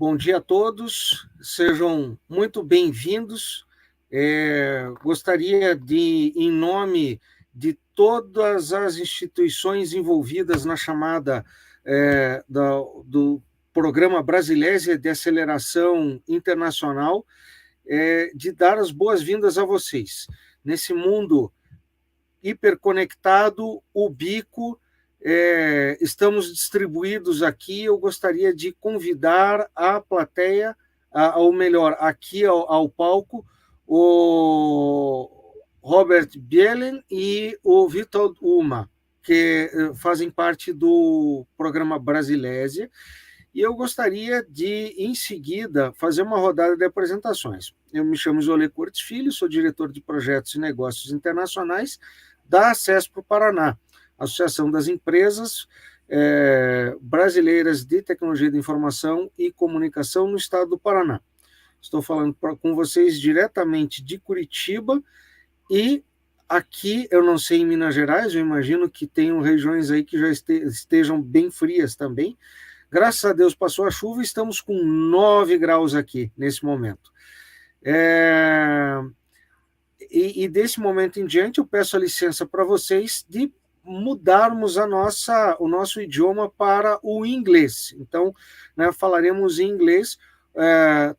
Bom dia a todos, sejam muito bem-vindos. Gostaria de, em nome de todas as instituições envolvidas na chamada do Programa Brasilesia de Aceleração Internacional, de dar as boas-vindas a vocês. Nesse mundo hiperconectado, ubíquo, estamos distribuídos aqui. Eu gostaria de convidar a plateia, ou melhor, aqui ao palco, o Robert Bielen e o Vitor Uma, que fazem parte do programa Brasilesia, e eu gostaria de, em seguida, fazer uma rodada de apresentações. Eu me chamo Jolê Cortes Filho, sou diretor de Projetos e Negócios Internacionais da Acesso para o Paraná, Associação das Empresas Brasileiras de Tecnologia de Informação e Comunicação no Estado do Paraná. Estou falando com vocês diretamente de Curitiba, e aqui, eu não sei em Minas Gerais, eu imagino que tenham regiões aí que já estejam bem frias também. Graças a Deus passou a chuva, estamos com 9 graus aqui, nesse momento. E desse momento em diante, eu peço a licença para vocês de mudarmos o nosso idioma para o inglês. Então, falaremos em inglês.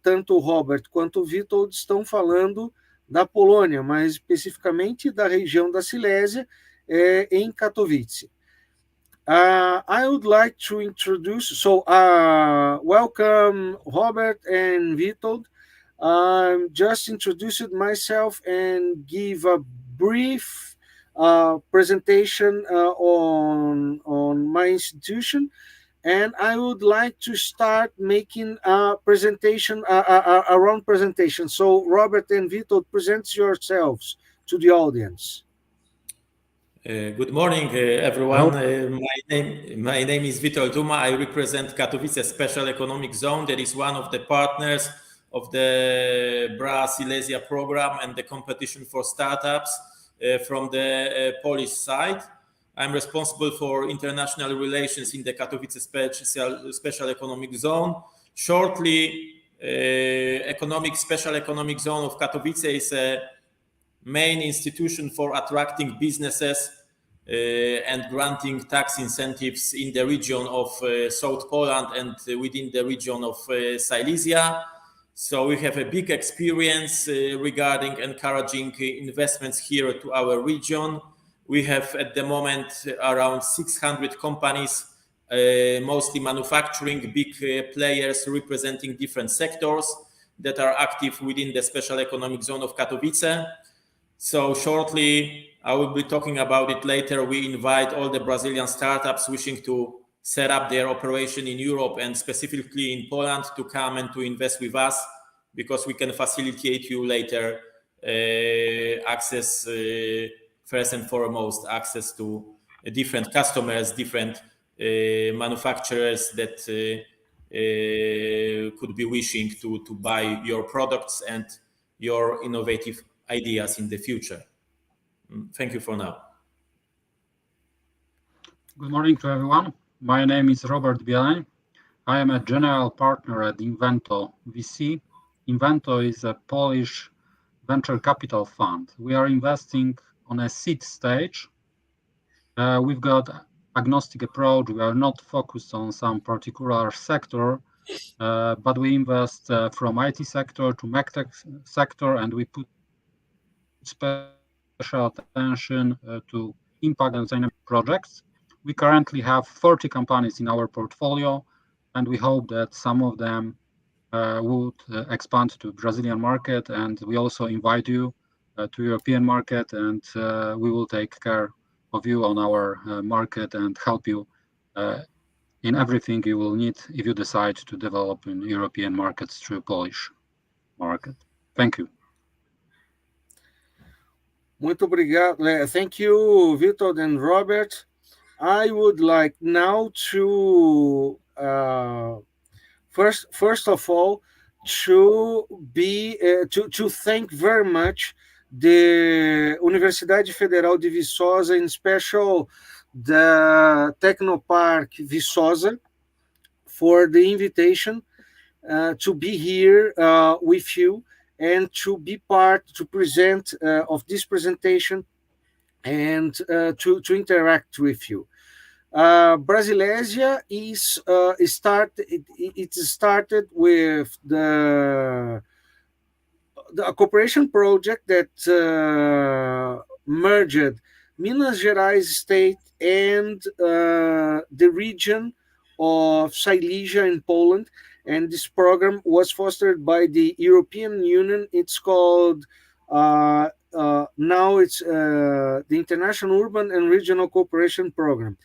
Tanto o Robert quanto o Vitor estão falando da Polônia, mais especificamente da região da Silésia, em Katowice. I would like to introduce, welcome Robert and Witold. Just introduced myself and give a brief presentation on my institution, and I would like to start making a presentation, a round presentation. So Robert and Witold, present yourselves to the audience. Good morning, everyone. My name is Witold Uma. I represent Katowice Special Economic Zone. That is one of the partners of the Brasilesia program and the competition for startups from the Polish side. I'm responsible for international relations in the Katowice Special Economic Zone. Shortly, Special Economic Zone of Katowice is a main institution for attracting businesses and granting tax incentives in the region of South Poland and within the region of Silésia. So we have a big experience regarding encouraging investments here to our region. We have at the moment around 600 companies, mostly manufacturing, big players representing different sectors that are active within the Special Economic Zone of Katowice. So shortly, I will be talking about it later. We invite all the Brazilian startups wishing to set up their operation in Europe and specifically in Poland to come and to invest with us, because we can facilitate you later access, first and foremost, access to different customers, different manufacturers that could be wishing to buy your products and your innovative ideas in the future. Thank you for now. Good morning to everyone. My name is Robert Bielen. I am a general partner at Invento VC. Invento is a Polish venture capital fund. We are investing on a seed stage. We've got agnostic approach. We are not focused on some particular sector, but we invest from IT sector to MedTech sector, and we put special attention to impact and dynamic projects. We currently have 40 companies in our portfolio, and we hope that some of them would expand to Brazilian market, and we also invite you to European market, and we will take care of you on our market and help you in everything you will need if you decide to develop in European markets through Polish market. Thank you. Muito obrigado. Thank you, Witold and Robert. I would like now to first of all to thank very much the Universidade Federal de Viçosa, in special the Technopark Viçosa, for the invitation to be here with you and to be part, to present of this presentation and to interact with you. Brasilesia is it started with a cooperation project that merged Minas Gerais state and the region of Silésia in Poland, and this program was fostered by the European Union. It's called now it's the International Urban and Regional Cooperation Program.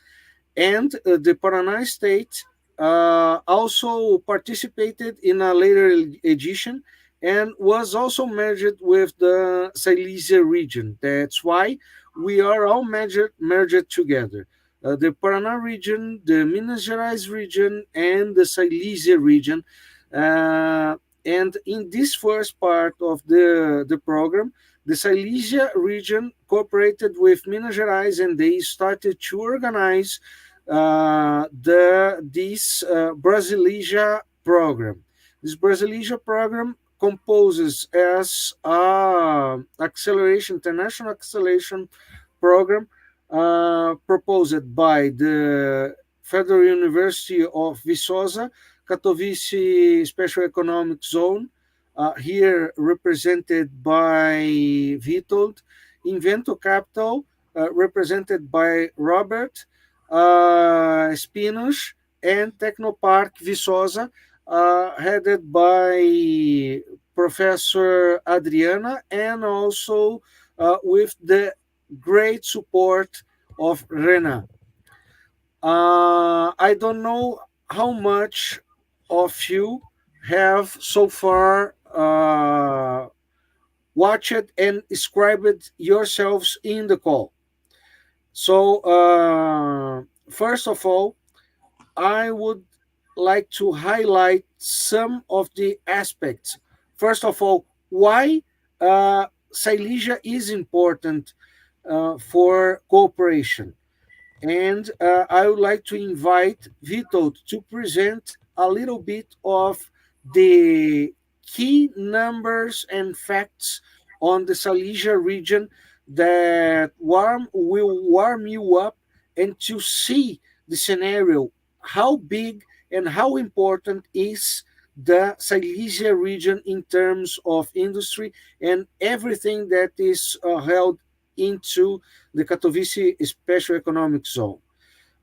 And the Paraná state also participated in a later edition and was also merged with the Silésia region. That's why we are all merged together. The Paraná region, the Minas Gerais region, and the Silésia region. And in this first part of the program, the Silésia region cooperated with Minas Gerais, and they started to organize this Brasilesia program. This Brasilesia program composes as international acceleration program proposed by the Federal University of Viçosa, Katowice Special Economic Zone, here represented by Witold, Invento Capital, represented by Robert, Spinos, and Technopark Viçosa, headed by Professor Adriana, and also with the great support of Rena. I don't know how much of you have so far watched and described yourselves in the call. So, first of all, I would like to highlight some of the aspects. First of all, why Silésia is important for cooperation. And I would like to invite Witold to present a little bit of the key numbers and facts on the Silésia region that will warm you up, and to see the scenario, how big and how important is the Silésia region in terms of industry and everything that is held into the Katowice Special Economic Zone.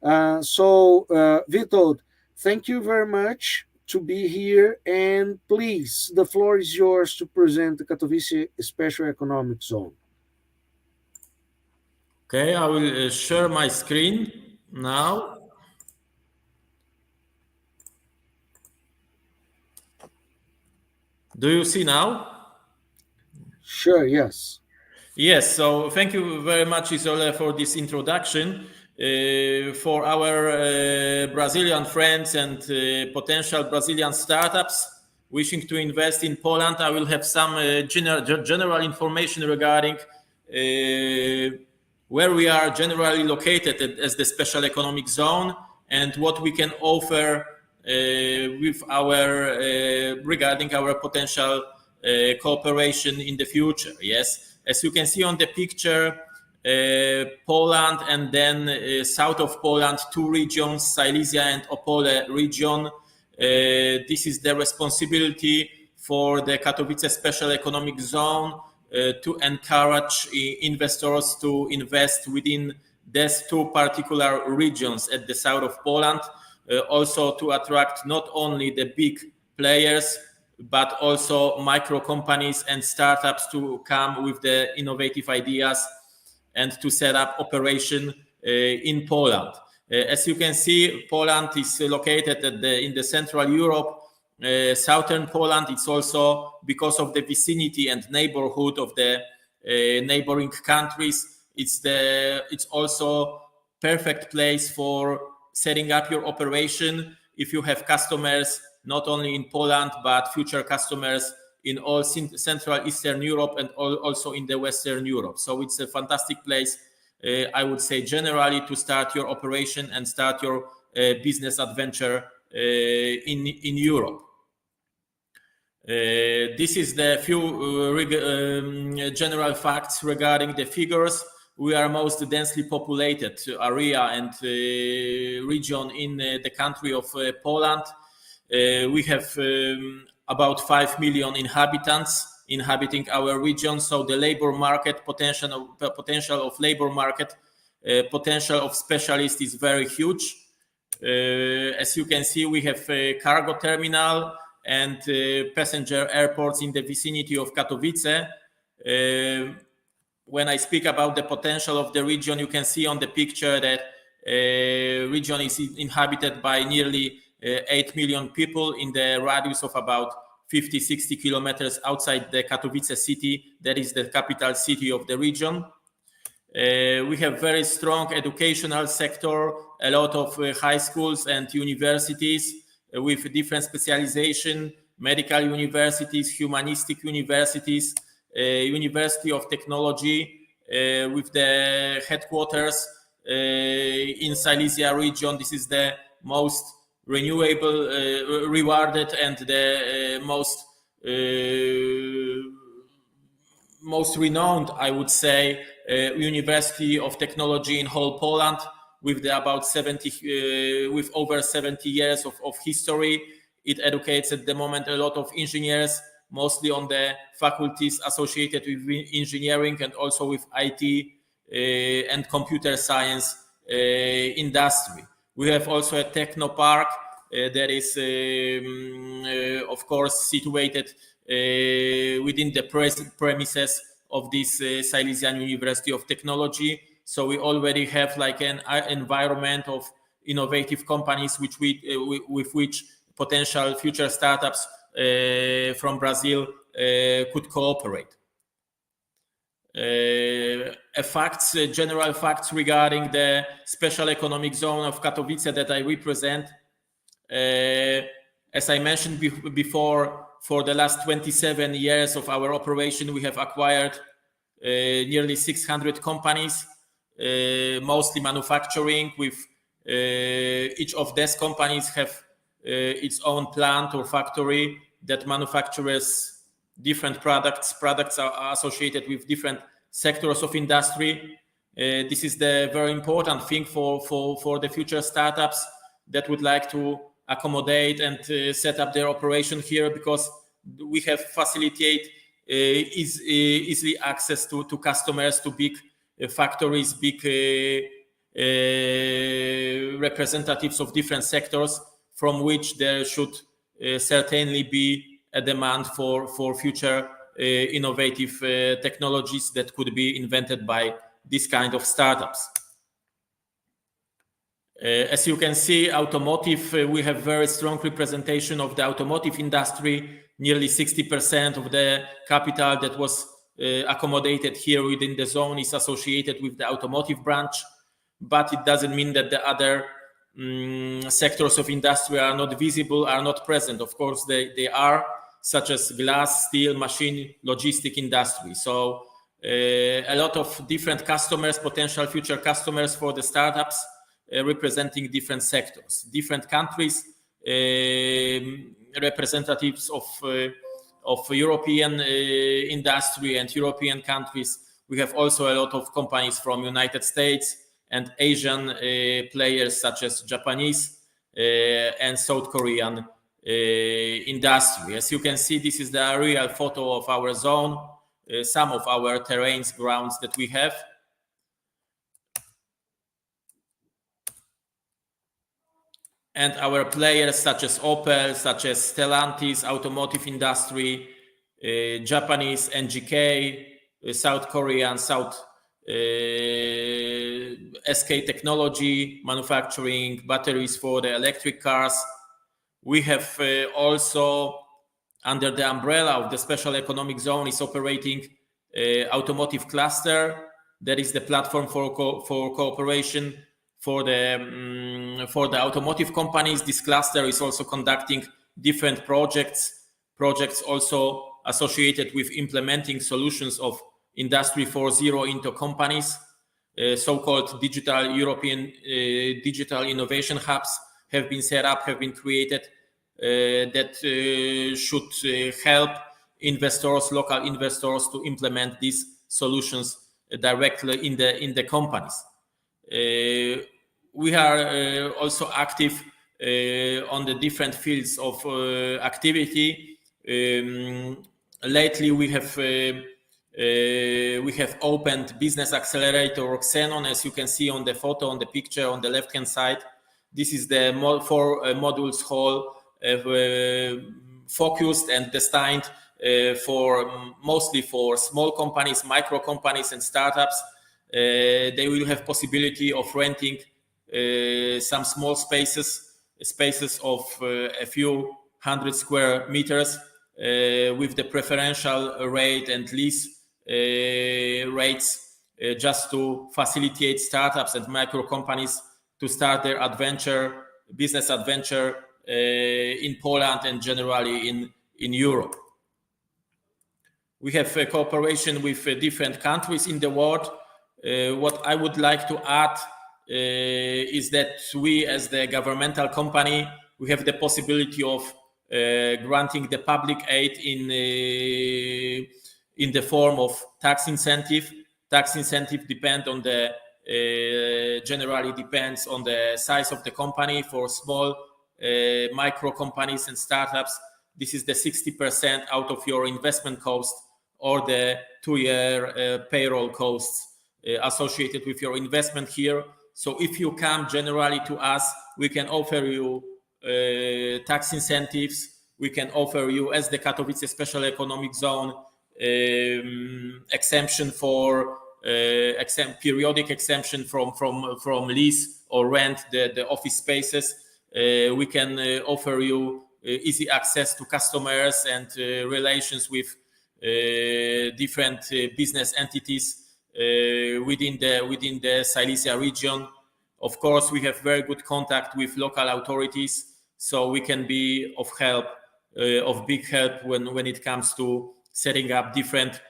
Witold, thank you very much to be here, and please, the floor is yours to present the Katowice Special Economic Zone. Okay, I will share my screen now. Do you see now? Sure, yes. Yes, so thank you very much, Isole, for this introduction. For our Brazilian friends and potential Brazilian startups wishing to invest in Poland, I will have some general information regarding where we are generally located as the special economic zone and what we can offer with our regarding our potential cooperation in the future. Yes. As you can see on the picture, Poland and then south of Poland, two regions, Silesia and Opole region. This is the responsibility for the Katowice Special Economic Zone to encourage investors to invest within these two particular regions at the south of Poland, also to attract not only the big players, but also micro companies and startups to come with the innovative ideas and to set up operation in Poland. As you can see, Poland is located in the Central Europe, southern Poland. It's also because of the vicinity and neighborhood of the neighboring countries. It's also perfect place for setting up your operation if you have customers not only in Poland, but future customers in all Central Eastern Europe and also in the Western Europe. So it's a fantastic place, I would say, generally to start your operation and start your business adventure in Europe. This is the few general facts regarding the figures. We are most densely populated area and region in the country of Poland. We have about 5 million inhabitants inhabiting our region. So the labor market potential of labor market potential of specialists is very huge. As you can see, we have a cargo terminal and passenger airports in the vicinity of Katowice. When I speak about the potential of the region, you can see on the picture that region is inhabited by nearly 8 million people in the radius of about 50-60 kilometers outside the Katowice city. That is the capital city of the region. We have very strong educational sector, a lot of high schools and universities with different specialization, medical universities, humanistic universities, University of Technology with the headquarters in Silésia region. This is the most renewable, rewarded and the most renowned, I would say, University of Technology in whole Poland, with with over 70 years of history. It educates at the moment a lot of engineers, mostly on the faculties associated with engineering and also with IT and computer science industry. We have also a techno park that is, of course, situated within the premises of this Silesian University of Technology. So we already have like an environment of innovative companies with which potential future startups from Brazil could cooperate. General facts regarding the special economic zone of Katowice that I represent. As I mentioned before, for the last 27 years of our operation, we have acquired nearly 600 companies, mostly manufacturing, with each of these companies have its own plant or factory that manufactures different products. Products are associated with different sectors of industry. This is the very important thing for the future startups that would like to accommodate and set up their operation here, because we have facilitate easily access to customers, to big factories, big representatives of different sectors, from which there should certainly be a demand for future innovative technologies that could be invented by this kind of startups. As you can see, automotive, we have very strong representation of the automotive industry. Nearly 60% of the capital that was accommodated here within the zone is associated with the automotive branch, but it doesn't mean that the other sectors of industry are not visible, are not present. Of course, they are, such as glass, steel, machine, logistic industry. So a lot of different customers, potential future customers for the startups, representing different sectors, different countries, representatives of European industry and European countries. We have also a lot of companies from United States and Asian players, such as Japanese and South Korean industry. As you can see, this is the real photo of our zone, some of our terrains, grounds that we have. And our players such as Opel, such as Stellantis, automotive industry, Japanese NGK, South Korean, SK Technology, manufacturing batteries for the electric cars. We have also, under the umbrella of the special economic zone, is operating automotive cluster. That is the platform for cooperation for the automotive companies. This cluster is also conducting different projects also associated with implementing solutions of Industry 4.0 into companies. So-called digital European digital innovation hubs have been set up, have been created that should help investors, local investors, to implement these solutions directly in the companies. We are also active on the different fields of activity. Lately, we have opened Business Accelerator or Xenon, as you can see on the photo, on the picture on the left-hand side. This is the 4 modules hall focused and designed mostly for small companies, micro companies, and startups. They will have possibility of renting some small spaces of a few hundred square meters with the preferential rate and lease rates just to facilitate startups and micro companies to start their business adventure in Poland and generally in Europe. We have a cooperation with different countries in the world. What I would like to add is that we, as the governmental company, we have the possibility of granting the public aid in the form of tax incentive. Tax incentive generally depends on the size of the company. For small micro companies and startups, this is the 60% out of your investment cost or the 2-year payroll costs associated with your investment here. So if you come generally to us, we can offer you tax incentives. We can offer you, as the Katowice Special Economic Zone, exemption for periodic exemption from lease or rent the office spaces. We can offer you easy access to customers and relations with different business entities within the Silesia region. Of course, we have very good contact with local authorities, so we can be of big help when it comes to setting up different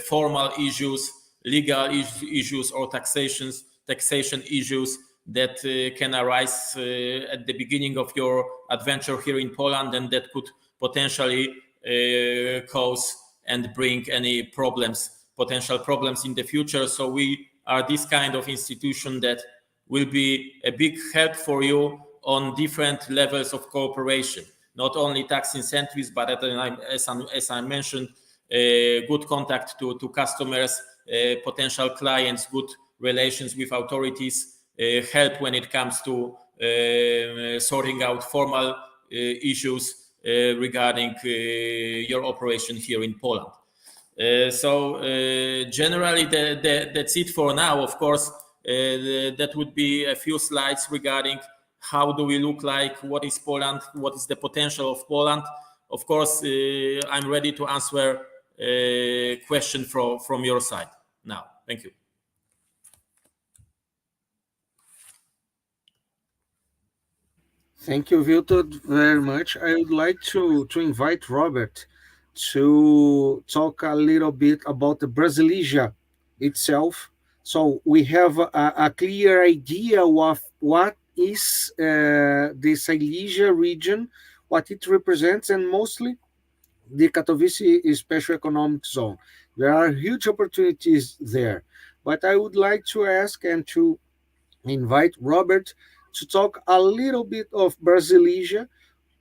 formal issues, legal issues, or taxation issues that can arise at the beginning of your adventure here in Poland, and that could potentially cause and bring any potential problems in the future. So we are this kind of institution that will be a big help for you on different levels of cooperation, not only tax incentives, but as I mentioned, good contact to customers, potential clients, good relations with authorities, help when it comes to sorting out formal issues regarding your operation here in Poland. So generally, that's it for now. Of course, that would be a few slides regarding how do we look like, what is Poland, what is the potential of Poland. Of course, I'm ready to answer a question from your side now. Thank you. Thank you, Witold, very much. I would like to invite Robert to talk a little bit about the Brasilesia itself. So we have a clear idea of what is the Silesia region, what it represents, and mostly the Katowice Special Economic Zone. There are huge opportunities there. But I would like to ask and to invite Robert to talk a little bit of Brasilesia,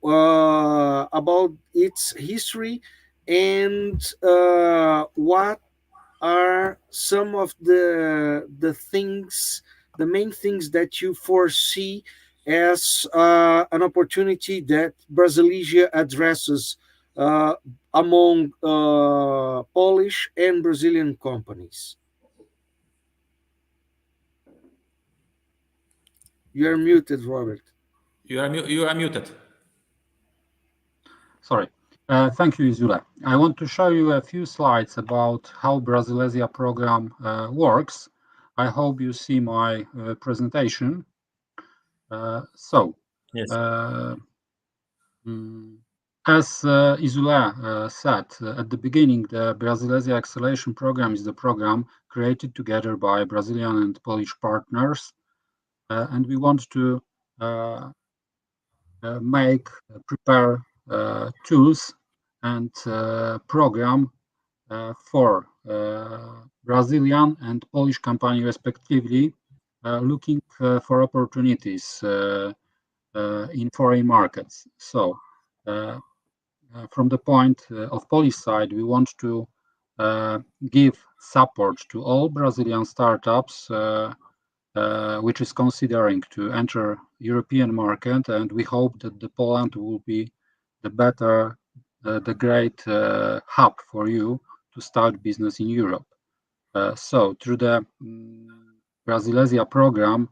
about its history, and what are some of the main things that you foresee as an opportunity that Brasilesia addresses among Polish and Brazilian companies. You are muted, Robert. You are muted. Sorry. Thank you, Izula. I want to show you a few slides about how Brasilesia program works. I hope you see my presentation. Yes. As Izula said at the beginning, the Brasilesia Acceleration Program is the program created together by Brazilian and Polish partners. And we want to prepare tools and program for Brazilian and Polish company respectively, looking for opportunities in foreign markets. So from the point of Polish side, we want to give support to all Brazilian startups which is considering to enter European market, and we hope that the Poland will be the great hub for you to start business in Europe. So through the Brasilesia program,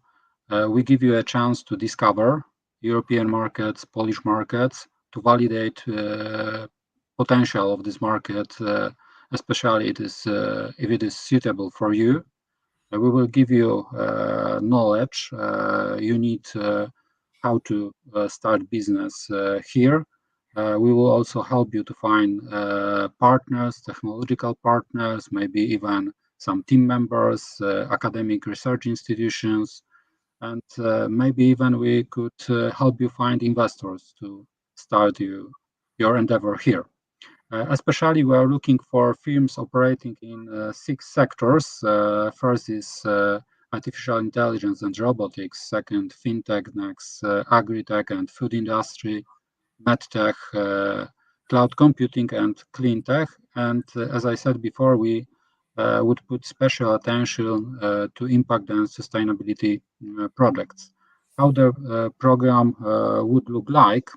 we give you a chance to discover European markets, Polish markets, to validate potential of this market, especially if it is suitable for you. We will give you knowledge you need how to start business here. We will also help you to find partners, technological partners, maybe even some team members, academic research institutions, and maybe even we could help you find investors to start your endeavor here. Especially, we are looking for firms operating in 6 sectors. First is artificial intelligence and robotics. Second, fintech. Next, agri-tech and food industry, medtech, cloud computing, and clean tech. And as I said before, we would put special attention to impact and sustainability projects. How the program would look like.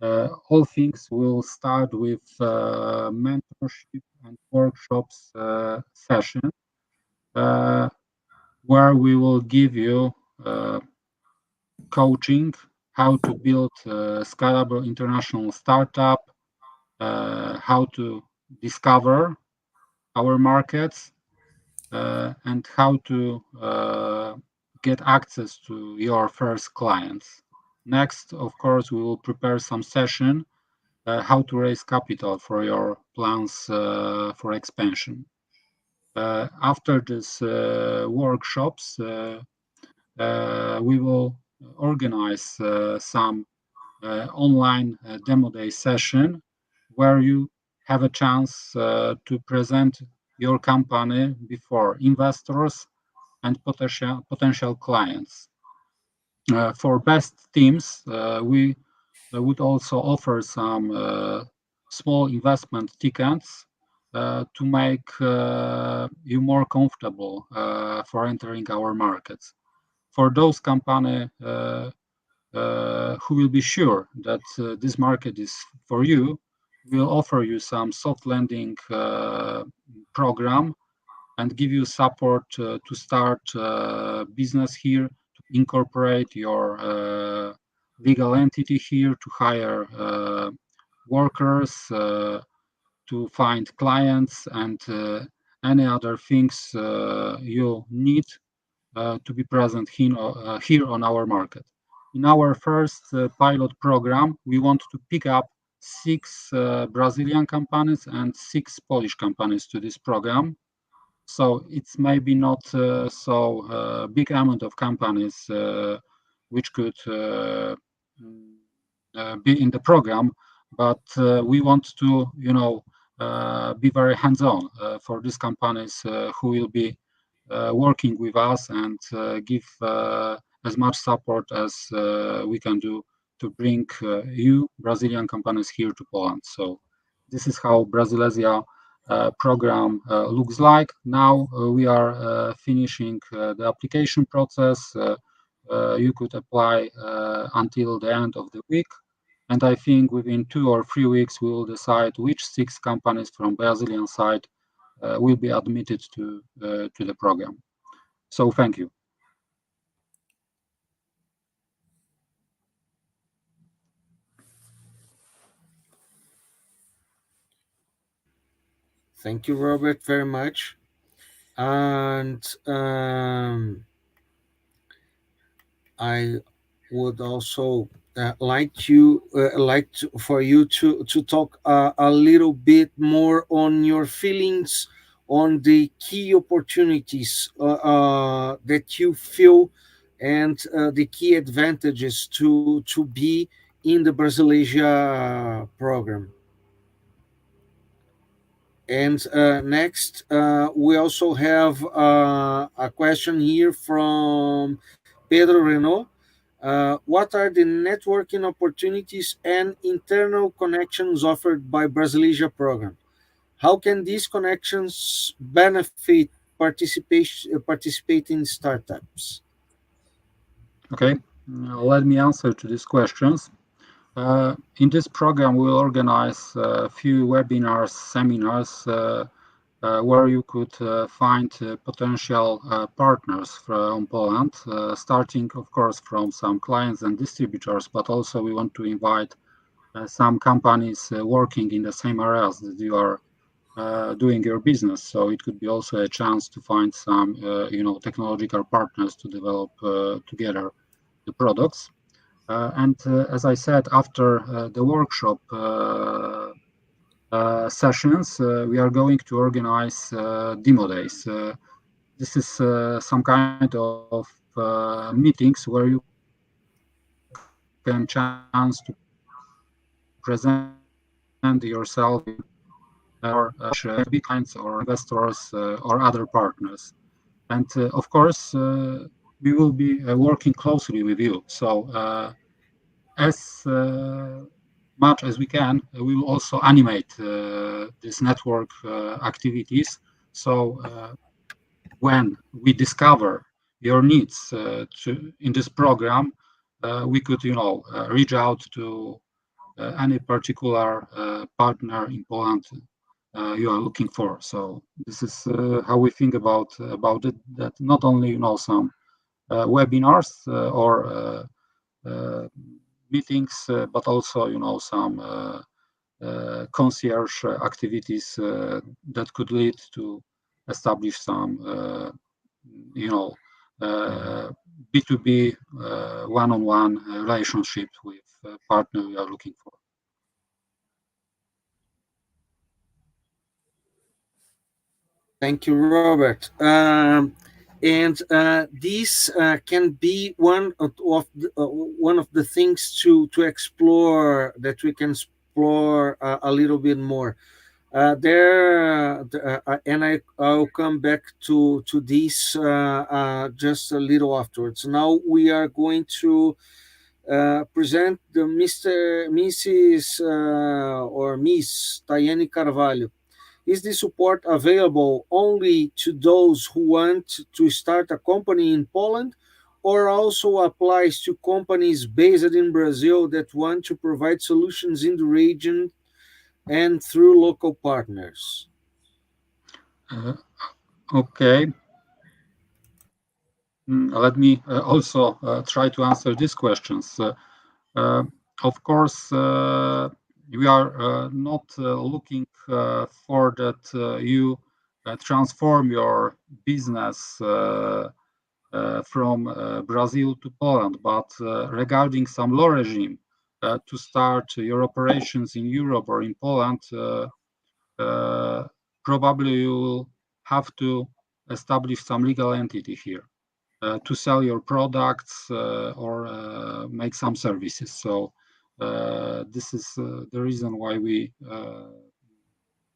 All things will start with mentorship and workshops session, where we will give you coaching, how to build a scalable international startup, how to discover our markets, and how to get access to your first clients. Next, of course, we will prepare some session how to raise capital for your plans for expansion. After these workshops, we will organize some online demo day session where you have a chance to present your company before investors and potential clients. For best teams, we would also offer some small investment tickets to make you more comfortable for entering our markets. For those companies who will be sure that this market is for you, we'll offer you some soft landing program and give you support to start business here, to incorporate your legal entity here, to hire workers, to find clients, and any other things you need to be present here on our market. In our first pilot program, we want to pick up 6 Brazilian companies and 6 Polish companies to this program. So it's maybe not so big amount of companies which could be in the program, but we want to, be very hands-on for these companies who will be working with us and give as much support as we can do to bring you Brazilian companies here to Poland. So this is how Brasilesia program looks like. Now we are finishing the application process. You could apply until the end of the week. And I think within 2 or 3 weeks, we will decide which 6 companies from Brazilian side will be admitted to the program. So thank you. Thank you, Robert, very much. And I would also for you to talk a little bit more on your feelings on the key opportunities that you feel and the key advantages to be in the Brasilesia program. And next, we also have a question here from Pedro Renault. What are the networking opportunities and internal connections offered by Brasilesia program? How can these connections benefit participating startups? Okay, let me answer to these questions. In this program, we'll organize a few webinars, seminars, where you could find potential partners from Poland, starting, of course, from some clients and distributors, but also we want to invite some companies working in the same areas that you are doing your business. So it could be also a chance to find some, technological partners to develop together the products. And as I said, after the workshop sessions, we are going to organize demo days. This is some kind of meetings where you can chance to present yourself or big clients or investors or other partners. And of course, we will be working closely with you. So as much as we can, we will also animate this network activities. So when we discover your needs in this program, we could, reach out to any particular partner in Poland you are looking for. So this is how we think about it. That not only some webinars or meetings, but also some concierge activities that could lead to establish some B2B one-on-one relationship with partner we are looking for. Thank you, Robert. And this can be one of the things to explore, that we can explore a little bit more. And I'll come back to this just a little afterwards. Now we are going to present the Mrs. Or Miss Tayane Carvalho. Is the support available only to those who want to start a company in Poland, or also applies to companies based in Brazil that want to provide solutions in the region and through local partners? Okay. Let me also try to answer these questions. Of course, we are not looking for that you transform your business from Brazil to Poland, but regarding some law regime to start your operations in Europe or in Poland, probably you will have to establish some legal entity here to sell your products or make some services. So this is the reason why we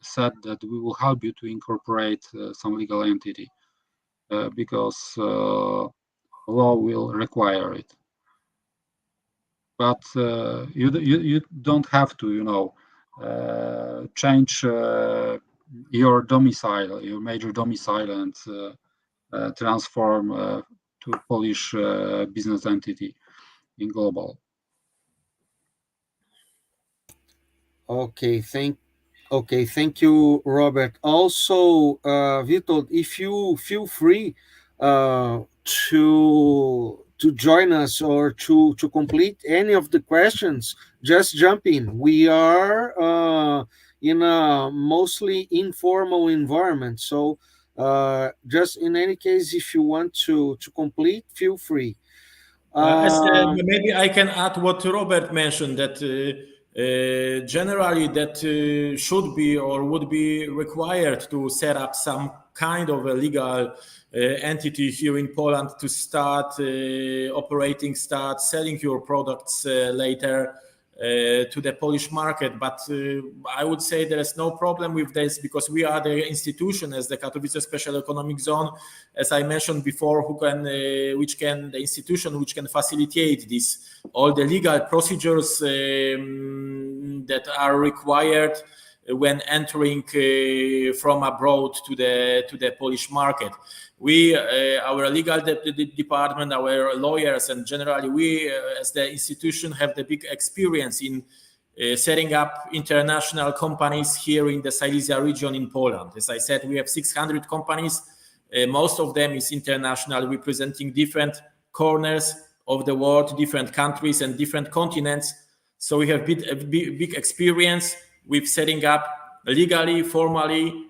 said that we will help you to incorporate some legal entity because law will require it. But you don't have to, change your domicile, your major domicile, and transform to Polish business entity in global. Okay, thank you, Robert. Also, Witold, if you feel free to join us or to complete any of the questions, just jump in. We are in a mostly informal environment, so just in any case, if you want to complete, feel free. Maybe I can add what Robert mentioned, that generally that should be or would be required to set up some kind of a legal entity here in Poland to start operating, start selling your products later. to the Polish market. But I would say there is no problem with this, because we are the institution as the Katowice Special Economic Zone, as I mentioned before, the institution which can facilitate this, all the legal procedures that are required when entering from abroad to the Polish market. We, our legal department, our lawyers, and generally we as the institution have the big experience in setting up international companies here in the Silesia region in Poland. As I said, we have 600 companies. Most of them is international, representing different corners of the world, different countries and different continents. So we have big experience with setting up legally, formally,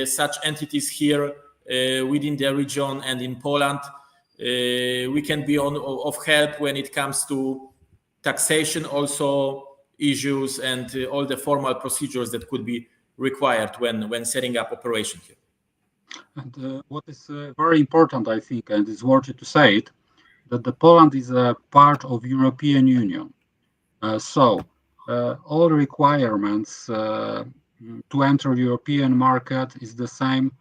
such entities here within the region and in Poland. We can be of help when it comes to taxation also issues and all the formal procedures that could be required when setting up operation here. And what is very important, I think, and it's worthy to say it, that the Poland is a part of European Union. So all requirements to enter European market is the same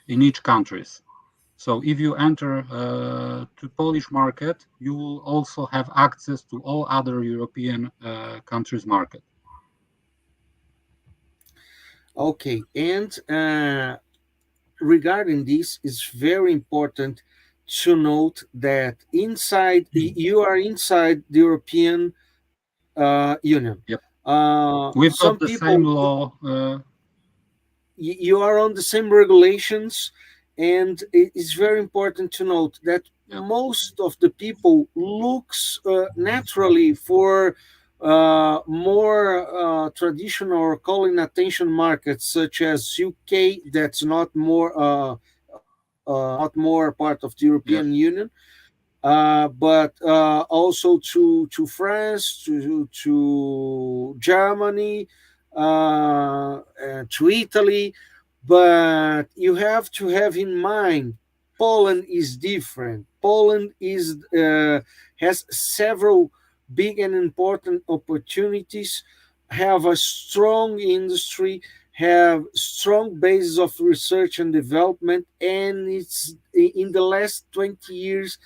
in each countries. So if you enter to Polish market, you will also have access to all other European countries' market. Okay, and regarding this, it's very important to note that you are inside the European Union. Yep. We've got the same law. You are on the same regulations, and it's very important to note that most of the people looks naturally for more traditional or calling attention markets such as UK, that's not more part of the European Union, but also to France, to Germany, to Italy. But you have to have in mind, Poland is different. Poland has several big and important opportunities, have a strong industry, have strong basis of research and development, and it's in the last 20 years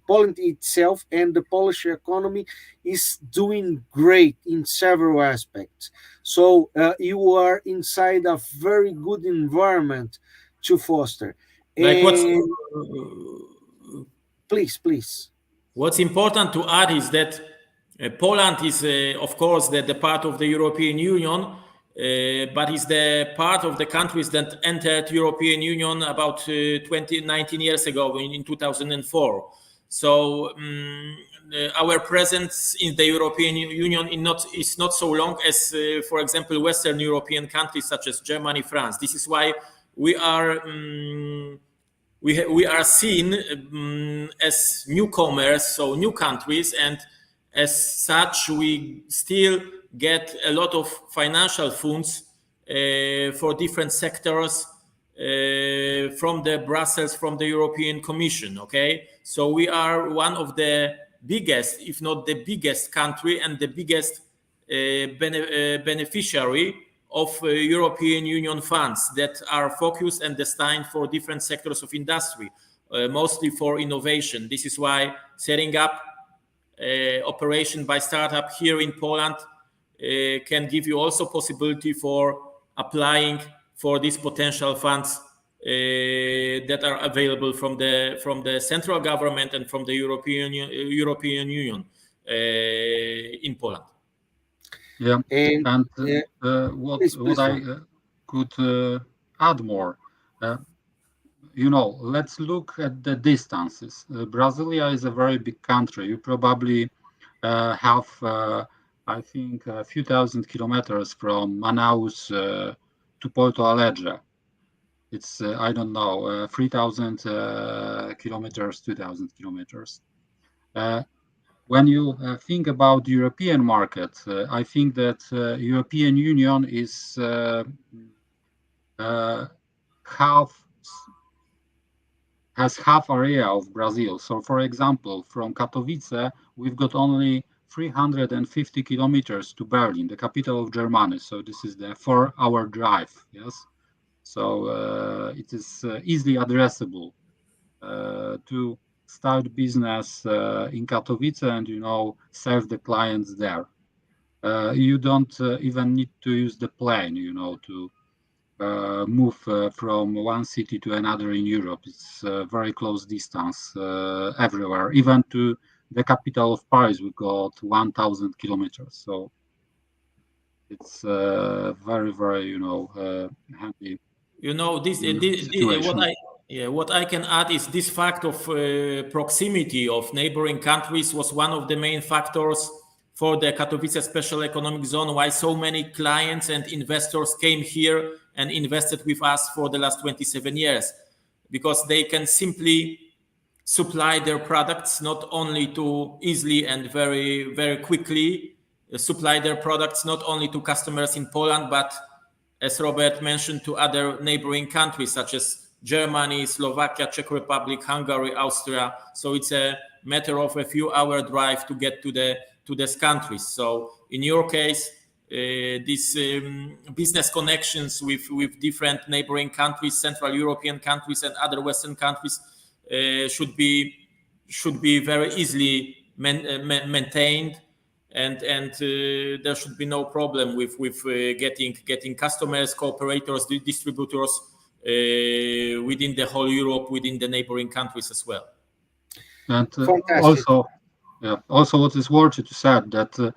Poland itself and the Polish economy is doing great in several aspects. So you are inside a very good environment to foster. Please. What's important to add is that Poland is, of course, the part of the European Union, but is the part of the countries that entered European Union about 19 years ago in 2004. So our presence in the European Union is not so long as, for example, Western European countries such as Germany, France. This is why we are seen as newcomers, so new countries, and as such, we still get a lot of financial funds for different sectors from the Brussels, from the European Commission. Okay, so we are one of the biggest, if not the biggest country and the biggest beneficiary of European Union funds that are focused and destined for different sectors of industry, mostly for innovation. This is why setting up operation by startup here in Poland can give you also possibility for applying for these potential funds that are available from the central government and from the European Union in Poland. Yeah, and what I could add more, let's look at the distances. Brasilia is a very big country. You probably have, I think, a few thousand kilometers from Manaus to Porto Alegre. It's, I don't know, 3,000 kilometers, 2,000 kilometers. When you think about the European market, I think that European Union is has half area of Brazil. So, for example, from Katowice, we've got only 350 kilometers to Berlin, the capital of Germany. So this is the 4-hour drive. Yes, so it is easily addressable to start business in Katowice and serve the clients there. You don't even need to use the plane, to move from one city to another in Europe. It's very close distance everywhere. Even to the capital of Paris, we got 1,000 kilometers. So it's very, very, handy. What I can add is this fact of proximity of neighboring countries was one of the main factors for the Katowice Special Economic Zone, why so many clients and investors came here and invested with us for the last 27 years, because they can simply supply their products not only to easily and very, very quickly supply their products not only to customers in Poland, but as Robert mentioned, to other neighboring countries such as Germany, Slovakia, Czech Republic, Hungary, Austria. So it's a matter of a few hour drive to get to these countries. So in your case, these business connections with different neighboring countries, Central European countries and other Western countries should be very easily maintained, and there should be no problem with getting customers, cooperators, distributors within the whole Europe, within the neighboring countries as well. And also what is worth to say that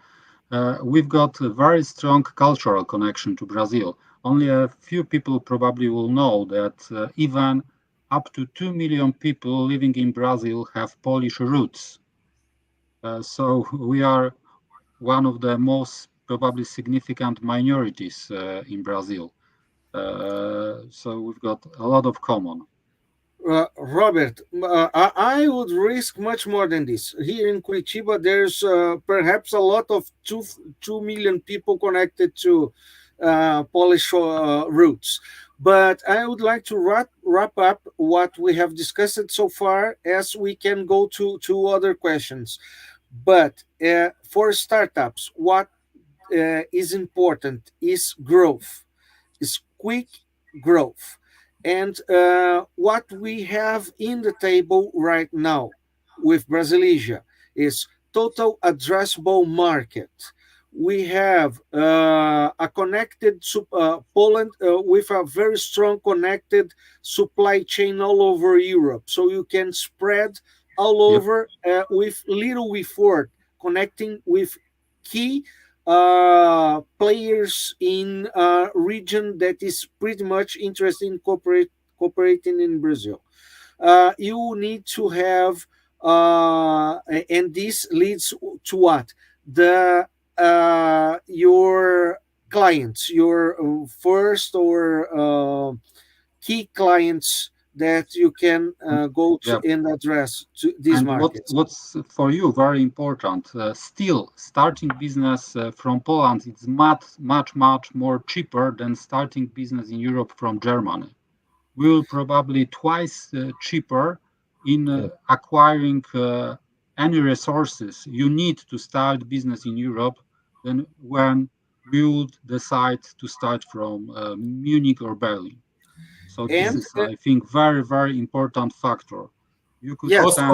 we've got a very strong cultural connection to Brazil. Only a few people probably will know that even up to 2 million people living in Brazil have Polish roots. So we are one of the most probably significant minorities in Brazil. So we've got a lot of common. Robert, I would risk much more than this. Here in Curitiba, there's perhaps a lot of 2 million people connected to Polish roots. But I would like to wrap up what we have discussed so far, as we can go to other questions. But for startups, what is important is growth, is quick growth. And what we have in the table right now with Brasilesia is total addressable market. We have a connected Poland with a very strong connected supply chain all over Europe. So you can spread all over with little effort, connecting with key players in a region that is pretty much interested in cooperating in Brazil. You need to have, and this leads to what? Your clients, your first or key clients that you can go to and address to these markets. What's for you very important, still starting business from Poland, it's much more cheaper than starting business in Europe from Germany. We will probably twice cheaper in acquiring any resources you need to start business in Europe than when we would decide to start from Munich or Berlin. So this is, I think, very, very important factor. You could spend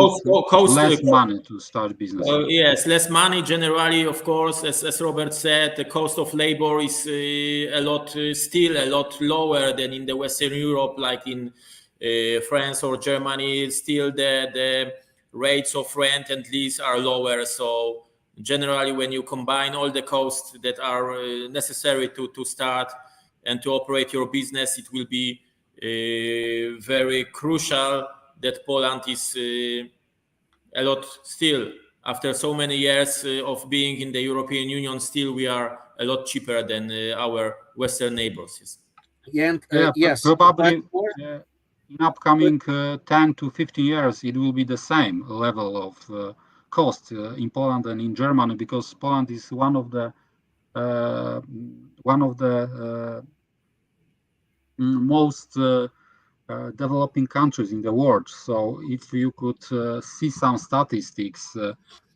less money to start business. Yes, less money generally, of course. As Robert said, the cost of labor is still a lot lower than in the Western Europe, like in France or Germany. Still, the rates of rent and lease are lower. So generally, when you combine all the costs that are necessary to start and to operate your business, it will be very crucial that Poland is a lot still, after so many years of being in the European Union, still we are a lot cheaper than our Western neighbors. Yes, probably in upcoming 10 to 15 years, it will be the same level of cost in Poland and in Germany, because Poland is one of the most developing countries in the world. So if you could see some statistics,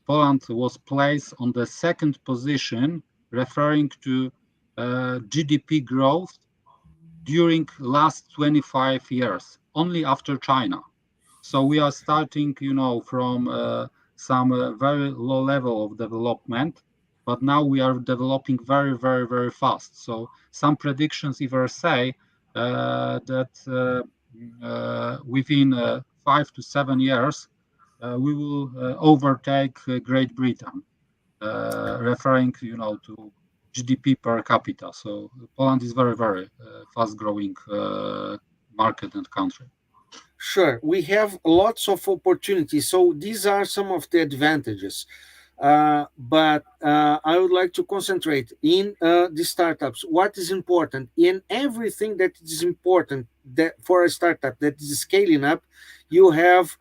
Poland was placed on the second position, referring to GDP growth during last 25 years, only after China. So we are starting, from some very low level of development, but now we are developing very, very, very fast. So some predictions even say that within 5 to 7 years, we will overtake Great Britain, referring, to GDP per capita. So Poland is very, very fast-growing market and country. Sure, we have lots of opportunities. So these are some of the advantages. But I would like to concentrate in the startups. What is important in everything that is important that for a startup that is scaling up, you have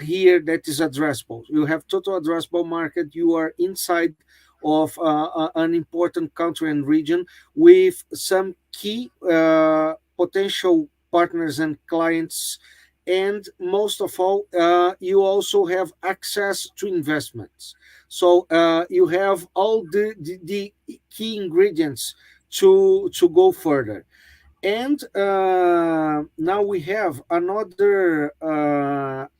here that is addressable. You have total addressable market. You are inside of an important country and region with some key potential partners and clients, and most of all, you also have access to investments. So you have all the key ingredients to go further. And now we have another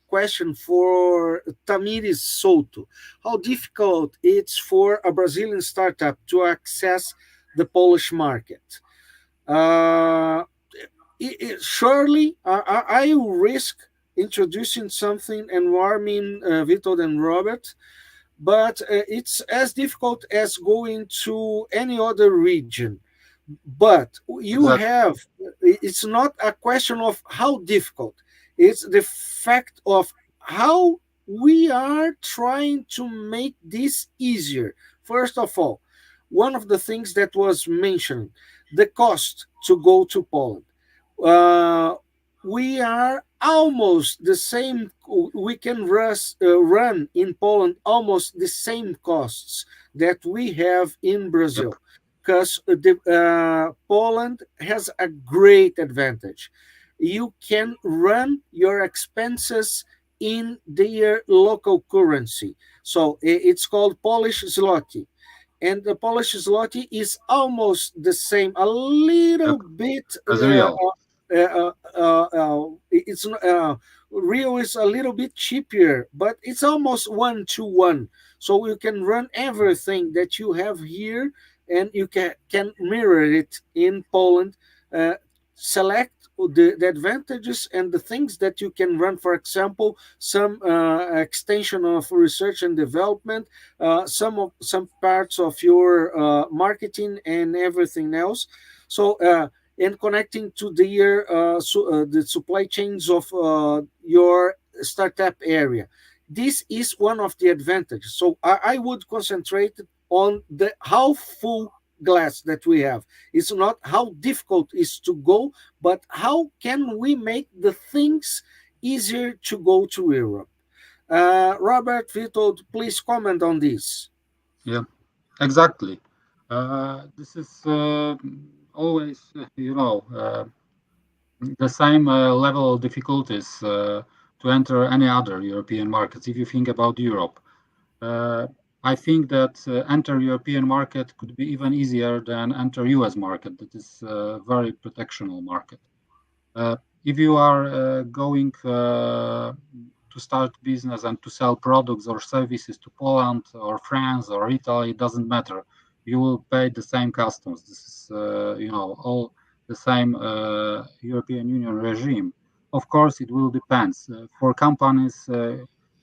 question for Tamiris Souto. How difficult it's for a Brazilian startup to access the Polish market? Surely, I will risk introducing something and warming Witold and Robert, but it's as difficult as going to any other region. But you have, it's not a question of how difficult, it's the fact of how we are trying to make this easier. First of all, one of the things that was mentioned, the cost to go to Poland. We are almost the same. We can run in Poland almost the same costs that we have in Brazil, because Poland has a great advantage. You can run your expenses in their local currency. So it's called Polish zloty. And the Polish zloty is almost the same, a little bit. It's real is a little bit cheaper, but it's almost 1-to-1. So you can run everything that you have here, and you can mirror it in Poland. Select the advantages and the things that you can run. For example, some extension of research and development, some parts of your marketing and everything else. So and connecting to the supply chains of your startup area. This is one of the advantages. So I would concentrate on the how full glass that we have. It's not how difficult it is to go, but how can we make the things easier to go to Europe. Robert, Witold, please comment on this. Yeah, exactly. This is always, the same level of difficulties to enter any other European markets. If you think about Europe, I think that enter European market could be even easier than enter US market. That is a very protectional market. If you are going to start business and to sell products or services to Poland or France or Italy, it doesn't matter. You will pay the same customs. This is, all the same European Union regime. Of course, it will depend. For companies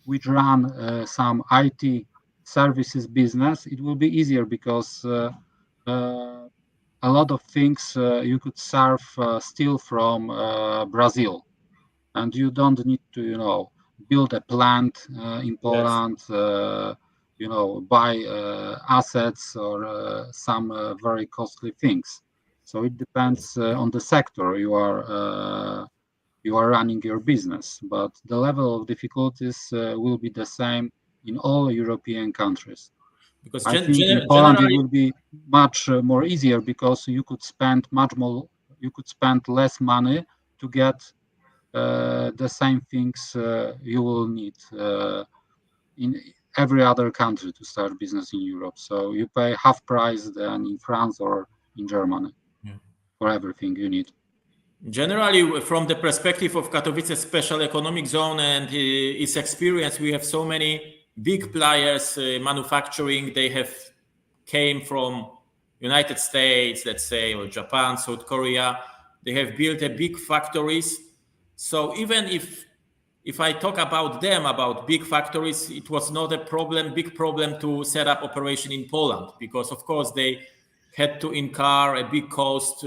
which run some IT services business, it will be easier because a lot of things you could serve still from Brazil, and you don't need to, build a plant in Poland, buy assets or some very costly things. So it depends on the sector you are running your business, but the level of difficulties will be the same in all European countries. Because I think in Poland it will be much more easier because you could spend much more, you could spend less money to get the same things you will need in every other country to start business in Europe. So you pay half price than in France or in Germany for everything you need. Generally, from the perspective of Katowice Special Economic Zone and its experience, we have so many big players manufacturing. They have came from United States, let's say, or Japan, South Korea. They have built a big factories. So even if I talk about them, about big factories, it was not a big problem to set up operation in Poland, because of course they had to incur a big cost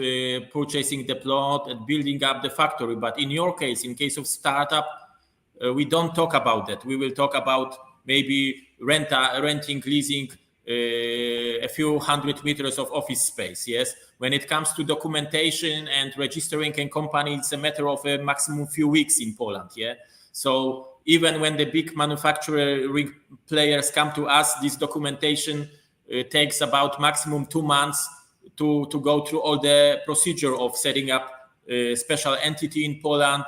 purchasing the plot and building up the factory. But in your case, in case of startup, we don't talk about that. We will talk about maybe renting, leasing a few hundred meters of office space. Yes, when it comes to documentation and registering a company, it's a matter of a maximum few weeks in Poland. Yeah, so even when the big manufacturing players come to us, this documentation takes about maximum 2 months to go through all the procedure of setting up a special entity in Poland,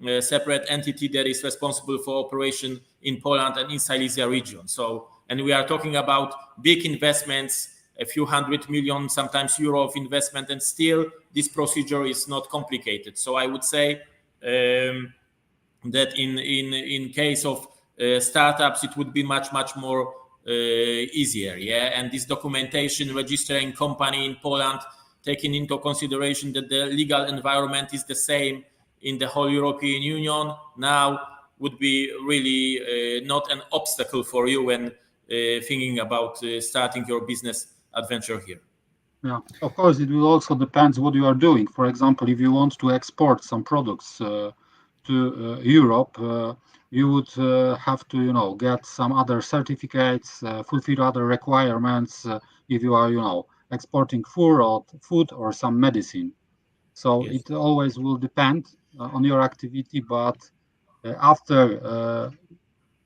a separate entity that is responsible for operation in Poland and in Silésia region. So, and we are talking about big investments, a few hundred million, sometimes euro of investment, and still this procedure is not complicated. So I would say that in case of startups, it would be much more easier. Yeah, and this documentation, registering company in Poland, taking into consideration that the legal environment is the same in the whole European Union, now would be really not an obstacle for you when thinking about starting your business adventure here. Yeah, of course, it will also depend what you are doing. For example, if you want to export some products to Europe, you would have to, get some other certificates, fulfill other requirements if you are, exporting food or some medicine. So Yes. it always will depend on your activity, but after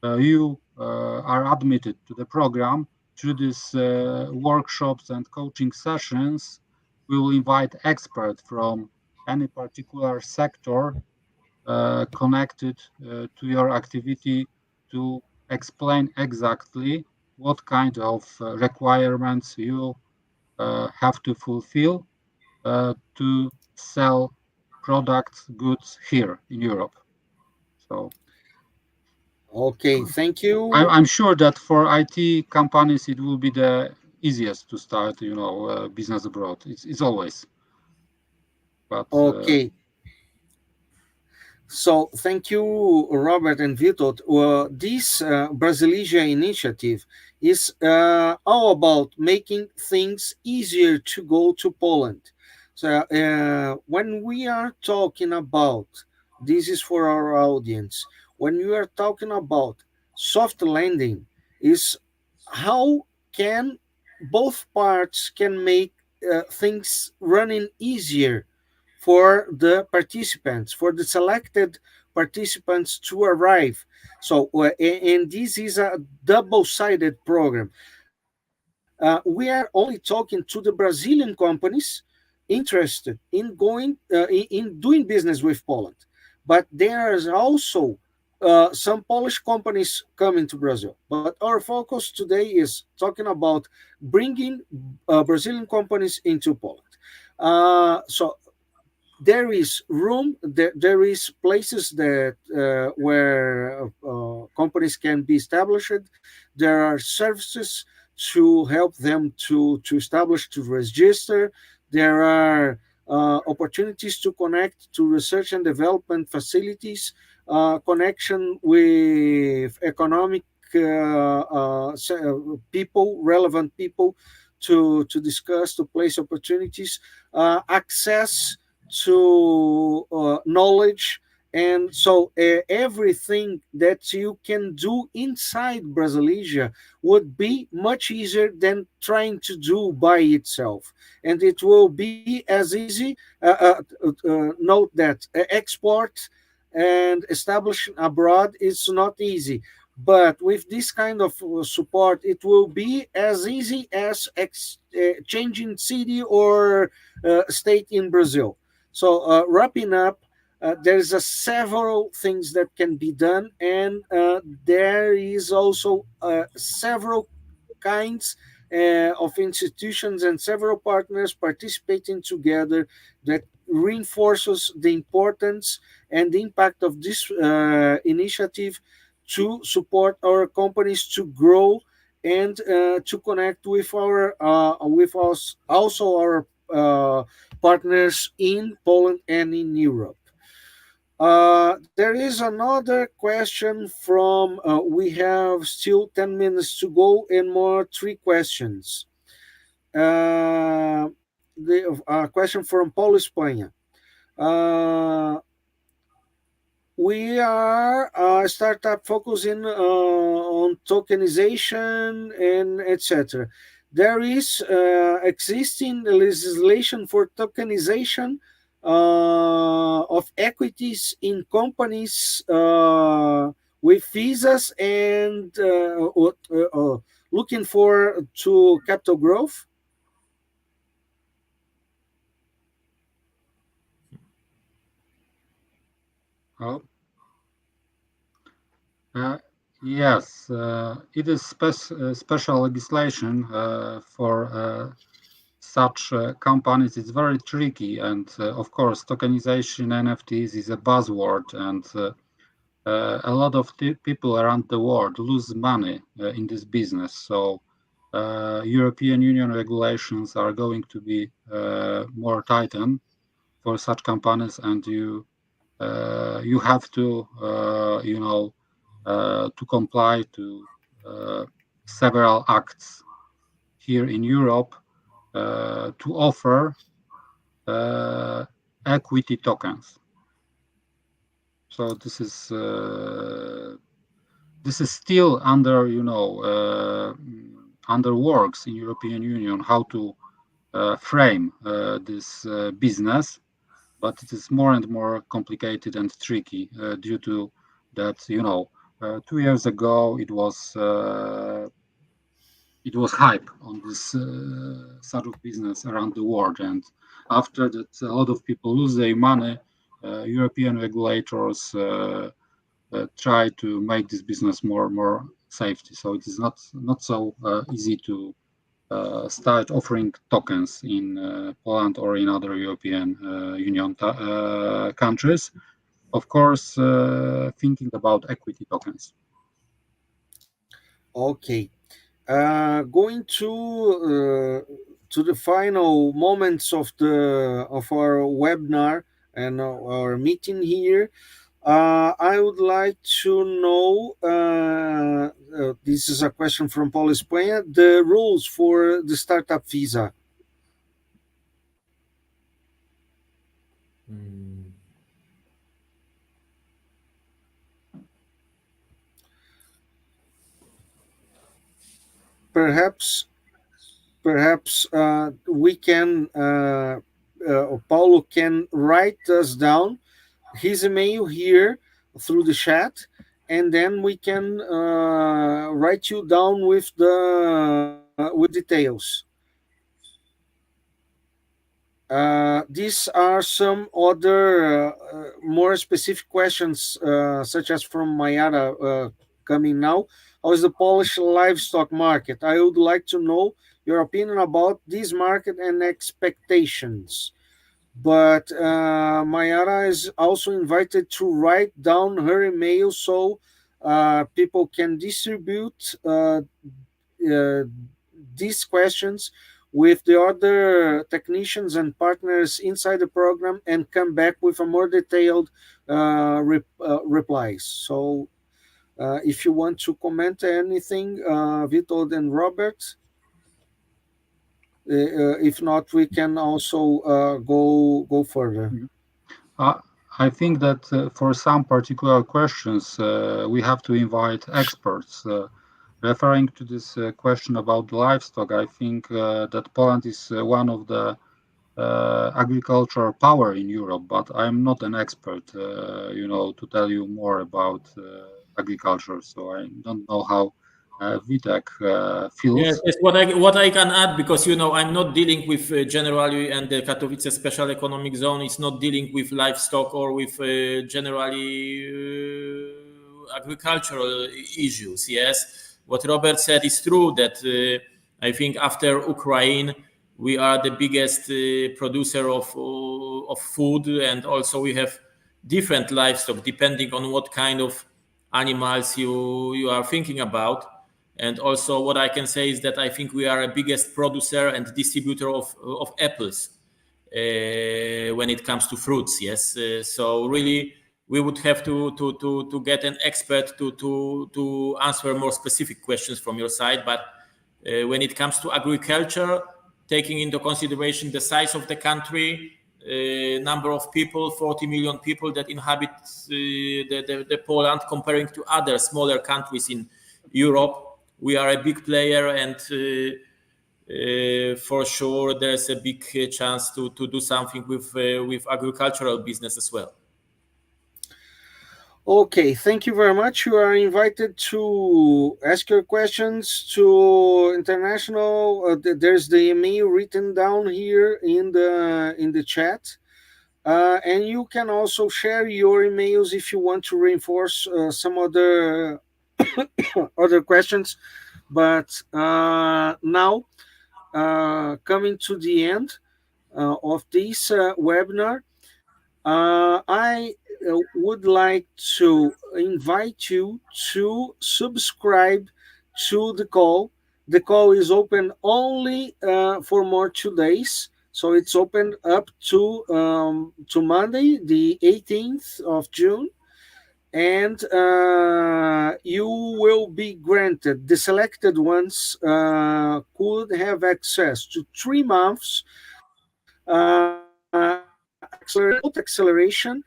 you are admitted to the program through these workshops and coaching sessions, we will invite experts from any particular sector connected to your activity to explain exactly what kind of requirements you have to fulfill to sell products, goods here in Europe. So, Okay, thank you. I'm sure that for IT companies it will be the easiest to start, business abroad. It's always. But Okay. So thank you, Robert and Witold. This Brasilesia initiative is all about making things easier to go to Poland. So when we are talking about, this is for our audience, when we are talking about soft landing, is how can both parts can make things running easier for the participants, for the selected participants to arrive. So, and this is a double-sided program. We are only talking to the Brazilian companies interested in going in doing business with Poland, but there is also some Polish companies coming to Brazil. But our focus today is talking about bringing Brazilian companies into Poland. So there is room, there is places that where companies can be established. There are services to help them to establish, to register. There are opportunities to connect to research and development facilities, connection with economic people, relevant people, to discuss, to place opportunities, access to knowledge. And so everything that you can do inside Brasilesia would be much easier than trying to do by itself. And it will be as easy, note that export and establishing abroad is not easy. But with this kind of support, it will be as easy as changing city or state in Brazil. So wrapping up, there is several things that can be done, and there is also several kinds of institutions and several partners participating together that reinforces the importance and the impact of this initiative to support our companies to grow and to connect with us, also our partners in Poland and in Europe. There is another question from, we have still 10 minutes to go and more 3 questions. The question from Paulo Espanha. We are a startup focusing on tokenization and etc. There is existing legislation for tokenization of equities in companies with visas and looking for to capital growth. Oh. Yes, it is special legislation for such companies. It's very tricky, and of course, tokenization NFTs is a buzzword, and a lot of people around the world lose money in this business. So European Union regulations are going to be more tightened for such companies, and you have to to comply to several acts here in Europe to offer equity tokens. So this is still under under works in European Union how to frame this business, but it is more and more complicated and tricky due to that 2 years ago it was hype on this sort of business around the world, and after that a lot of people lose their money. European regulators try to make this business more safety. So it is not so easy to start offering tokens in Poland or in other European Union countries. Of course, thinking about equity tokens. Okay, going to the final moments of our webinar and our meeting here. I would like to know, this is a question from Paulo Espanha, the rules for the startup visa. Perhaps we can, Paulo can write us down his email here through the chat, and then we can write you down with details. These are some other more specific questions, such as from Mayara coming now. How is the Polish livestock market? I would like to know your opinion about this market and expectations. But Mayara is also invited to write down her email so people can distribute these questions with the other technicians and partners inside the program and come back with a more detailed replies. So if you want to comment anything, Witold and Robert, if not, we can also go further. I think that for some particular questions, we have to invite experts. Referring to this question about livestock, I think that Poland is one of the agricultural power in Europe, but I'm not an expert, to tell you more about agriculture. So I don't know how VTech fields. Yes, what I can add, because I'm not dealing with generally, and the Katowice Special Economic Zone is not dealing with livestock or with generally agricultural issues. Yes, what Robert said is true, that I think after Ukraine we are the biggest producer of food, and also we have different livestock depending on what kind of animals you are thinking about. And also what I can say is that I think we are a biggest producer and distributor of apples when it comes to fruits. Yes, so really we would have to get an expert to answer more specific questions from your side. But when it comes to agriculture, taking into consideration the size of the country, number of people, 40 million people that inhabit the Poland, comparing to other smaller countries in Europe, we are a big player, and for sure there's a big chance to do something with agricultural business as well. Okay, thank you very much. You are invited to ask your questions to international. There's the email written down here in the chat, and you can also share your emails if you want to reinforce some other other questions. But now, coming to the end of this webinar, I would like to invite you to subscribe to the call. The call is open only for more 2 days. So it's open up to Monday, the 18th of June. And you will be granted, the selected ones could have access to 3 months acceleration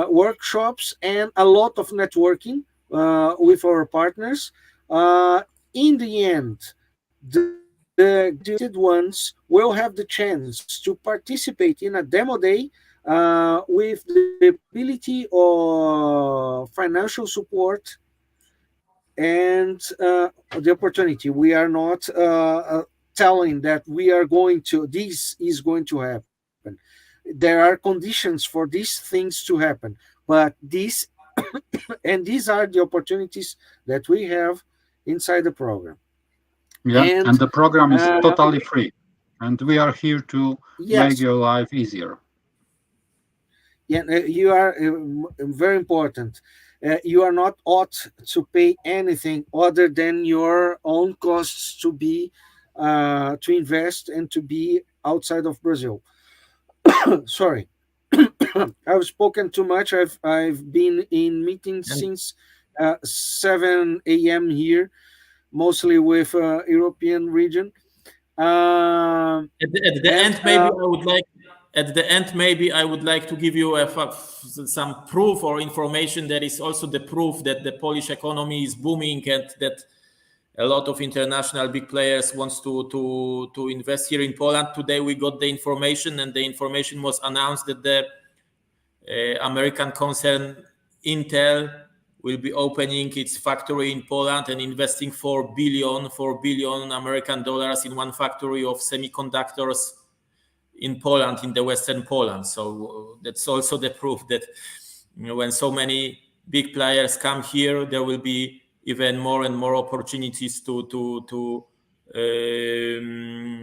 workshops and a lot of networking with our partners. In the end, the gifted ones will have the chance to participate in a demo day with the ability of financial support and the opportunity. We are not telling that we are going to, this is going to happen. There are conditions for these things to happen, but these and these are the opportunities that we have inside the program. Yeah, and the program is totally free, and we are here to make your life easier. Yeah, you are very important. You are not ought to pay anything other than your own costs to be to invest and to be outside of Brazil. Sorry, I've spoken too much. I've been in meetings since 7 a.m. here, mostly with European region. At the end, maybe I would like to give you some proof or information that is also the proof that the Polish economy is booming and that a lot of international big players wants to invest here in Poland. Today we got the information, and the information was announced that the American concern Intel will be opening its factory in Poland and investing $4 billion American dollars in one factory of semiconductors in Poland, in the Western Poland. So that's also the proof that when so many big players come here, there will be even more and more opportunities to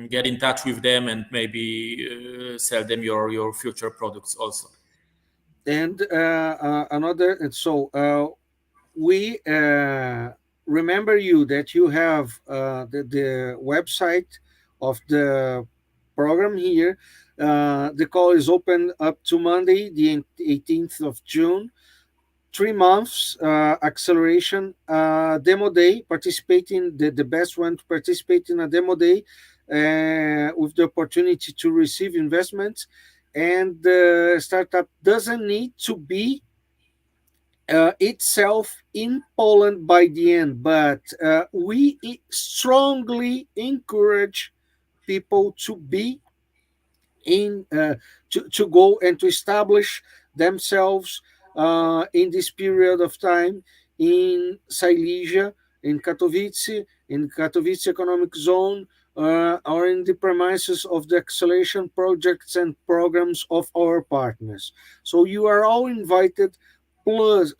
get in touch with them and maybe sell them your future products also. And we remember you that you have the website of the program here. The call is open up to Monday, the 18th of June. 3 months acceleration demo day. Participating, the best one to participate in a demo day with the opportunity to receive investments. And the startup doesn't need to be itself in Poland by the end, but we strongly encourage people to be in to go and to establish themselves in this period of time in Silésia in Katowice Economic Zone, or in the premises of the acceleration projects and programs of our partners. So you are all invited. Plus,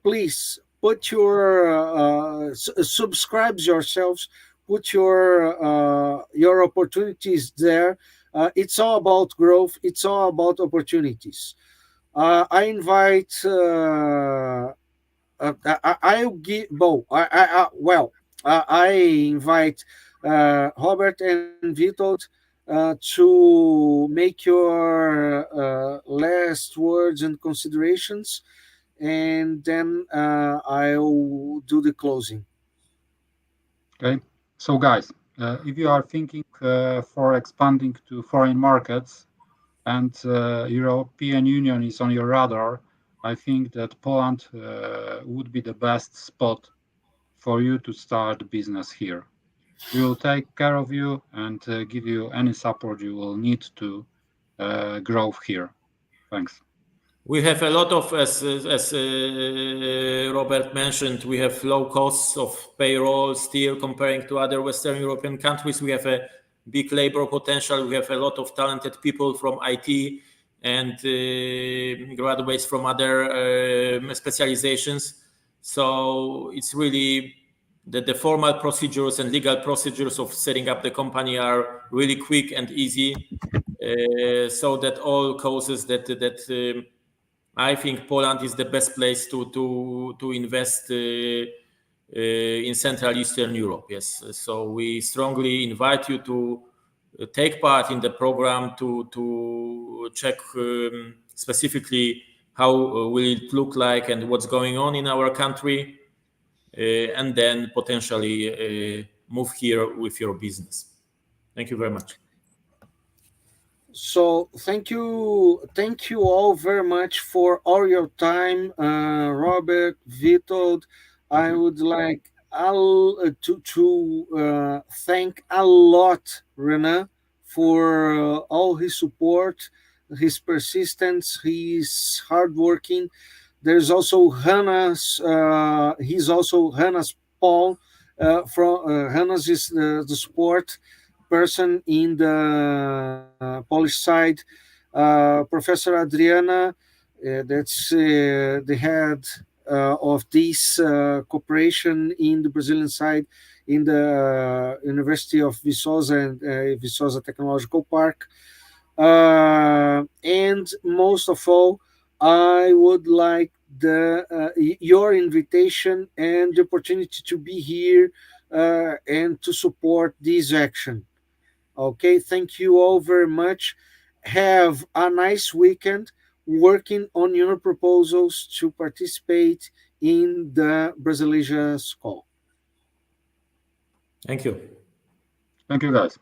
please put your subscribe yourselves, put your opportunities there. It's all about growth. It's all about opportunities. I invite. I invite Robert and Witold to make your last words and considerations, and then I'll do the closing. Okay, so guys, if you are thinking for expanding to foreign markets and European Union is on your radar, I think that Poland would be the best spot for you to start business here. We will take care of you and give you any support you will need to grow here. Thanks. We have a lot of, as Robert mentioned, we have low costs of payroll still comparing to other Western European countries. We have a big labor potential. We have a lot of talented people from IT and graduates from other specializations. So it's really that the formal procedures and legal procedures of setting up the company are really quick and easy. So that all causes that I think Poland is the best place to invest in Central Eastern Europe. Yes, so we strongly invite you to take part in the program to check specifically how will it look like and what's going on in our country, and then potentially move here with your business. Thank you very much. So thank you all very much for all your time, Robert, Witold. I would like to thank a lot Renan for all his support, his persistence, his hard working. There's also Hannah's. He's also Hannah's Paul. From Hannah's is the support person in the Polish side. Professor Adriana, that's the head of this cooperation in the Brazilian side in the University of Viçosa and Viçosa Technological Park. And most of all, I would like your invitation and the opportunity to be here and to support this action. Okay, thank you all very much. Have a nice weekend working on your proposals to participate in the Brasilesia call. Thank you. Thank you, guys.